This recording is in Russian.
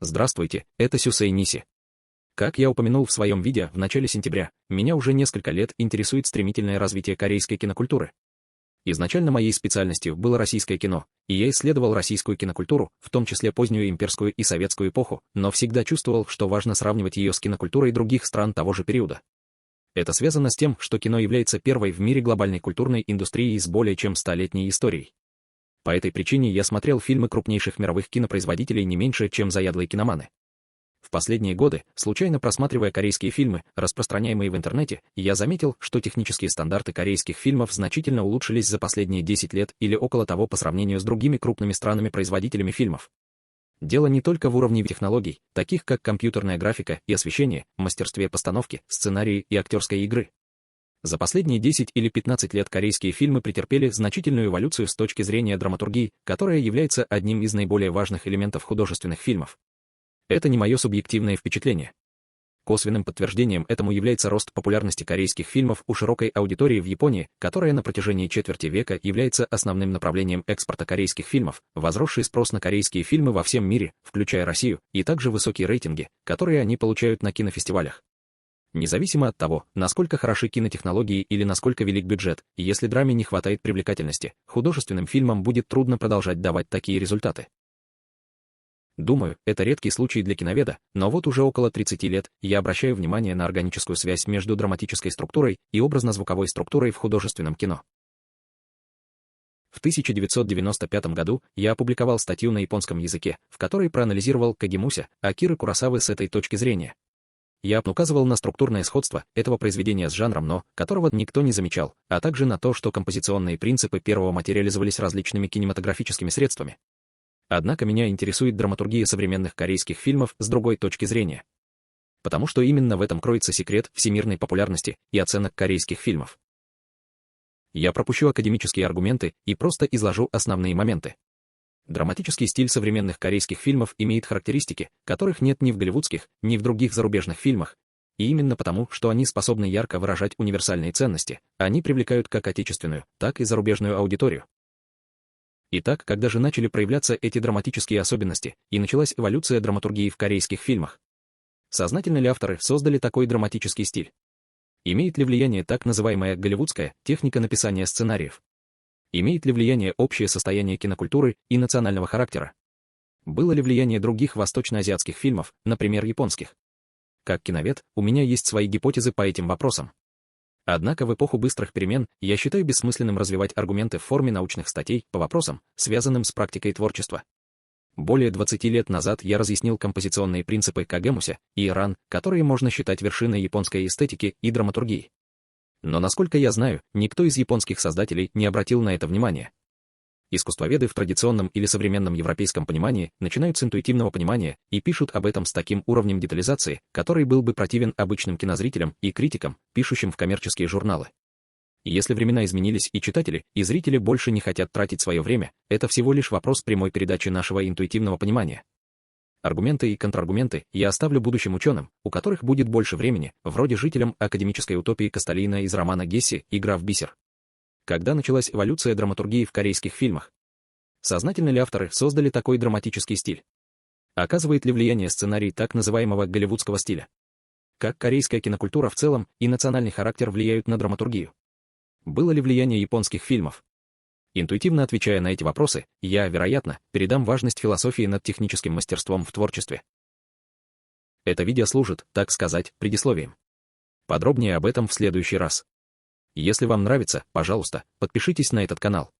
Здравствуйте, это Сюсей Ниси. Как я упомянул в своем видео в начале сентября, меня уже несколько лет интересует стремительное развитие корейской кинокультуры. Изначально моей специальностью было российское кино, и я исследовал российскую кинокультуру, в том числе позднюю имперскую и советскую эпоху, но всегда чувствовал, что важно сравнивать ее с кинокультурой других стран того же периода. Это связано с тем, что кино является первой в мире глобальной культурной индустрией с более чем 100-летней историей. По этой причине я смотрел фильмы крупнейших мировых кинопроизводителей не меньше, чем заядлые киноманы. В последние годы, случайно просматривая корейские фильмы, распространяемые в интернете, я заметил, что технические стандарты корейских фильмов значительно улучшились за последние 10 лет или около того по сравнению с другими крупными странами-производителями фильмов. Дело не только в уровне технологий, таких как компьютерная графика и освещение, мастерстве постановки, сценарии и актерской игры. За последние 10 или 15 лет корейские фильмы претерпели значительную эволюцию с точки зрения драматургии, которая является одним из наиболее важных элементов художественных фильмов. Это не мое субъективное впечатление. Косвенным подтверждением этому является рост популярности корейских фильмов у широкой аудитории в Японии, которая на протяжении четверти века является основным направлением экспорта корейских фильмов, возросший спрос на корейские фильмы во всем мире, включая Россию, и также высокие рейтинги, которые они получают на кинофестивалях. Независимо от того, насколько хороши кинотехнологии или насколько велик бюджет, если драме не хватает привлекательности, художественным фильмам будет трудно продолжать давать такие результаты. Думаю, это редкий случай для киноведа, но вот уже около 30 лет я обращаю внимание на органическую связь между драматической структурой и образно-звуковой структурой в художественном кино. В 1995 году я опубликовал статью на японском языке, в которой проанализировал Кагемуся Акиры Куросавы с этой точки зрения. Я указывал на структурное сходство этого произведения с жанром но, которого никто не замечал, а также на то, что композиционные принципы первого материализовались различными кинематографическими средствами. Однако меня интересует драматургия современных корейских фильмов с другой точки зрения. Потому что именно в этом кроется секрет всемирной популярности и оценок корейских фильмов. Я пропущу академические аргументы и просто изложу основные моменты. Драматический стиль современных корейских фильмов имеет характеристики, которых нет ни в голливудских, ни в других зарубежных фильмах, и именно потому, что они способны ярко выражать универсальные ценности, они привлекают как отечественную, так и зарубежную аудиторию. Итак, когда же начали проявляться эти драматические особенности, и началась эволюция драматургии в корейских фильмах? Сознательно ли авторы создали такой драматический стиль? Имеет ли влияние так называемая голливудская техника написания сценариев? Имеет ли влияние общее состояние кинокультуры и национального характера? Было ли влияние других восточноазиатских фильмов, например, японских? Как киновед, у меня есть свои гипотезы по этим вопросам. Однако в эпоху быстрых перемен я считаю бессмысленным развивать аргументы в форме научных статей по вопросам, связанным с практикой творчества. Более 20 лет назад я разъяснил композиционные принципы Кагемуся и Иран, которые можно считать вершиной японской эстетики и драматургии. Но, насколько я знаю, никто из японских создателей не обратил на это внимания. Искусствоведы в традиционном или современном европейском понимании начинают с интуитивного понимания и пишут об этом с таким уровнем детализации, который был бы противен обычным кинозрителям и критикам, пишущим в коммерческие журналы. Если времена изменились и читатели, и зрители больше не хотят тратить свое время, это всего лишь вопрос прямой передачи нашего интуитивного понимания. Аргументы и контраргументы я оставлю будущим ученым, у которых будет больше времени, вроде жителям академической утопии Костолина из романа Гесси «Игра в бисер». Когда началась эволюция драматургии в корейских фильмах? Сознательно ли авторы создали такой драматический стиль? Оказывает ли влияние сценарий так называемого голливудского стиля? Как корейская кинокультура в целом и национальный характер влияют на драматургию? Было ли влияние японских фильмов? Интуитивно отвечая на эти вопросы, я, вероятно, передам важность философии над техническим мастерством в творчестве. Это видео служит, так сказать, предисловием. Подробнее об этом в следующий раз. Если вам нравится, пожалуйста, подпишитесь на этот канал.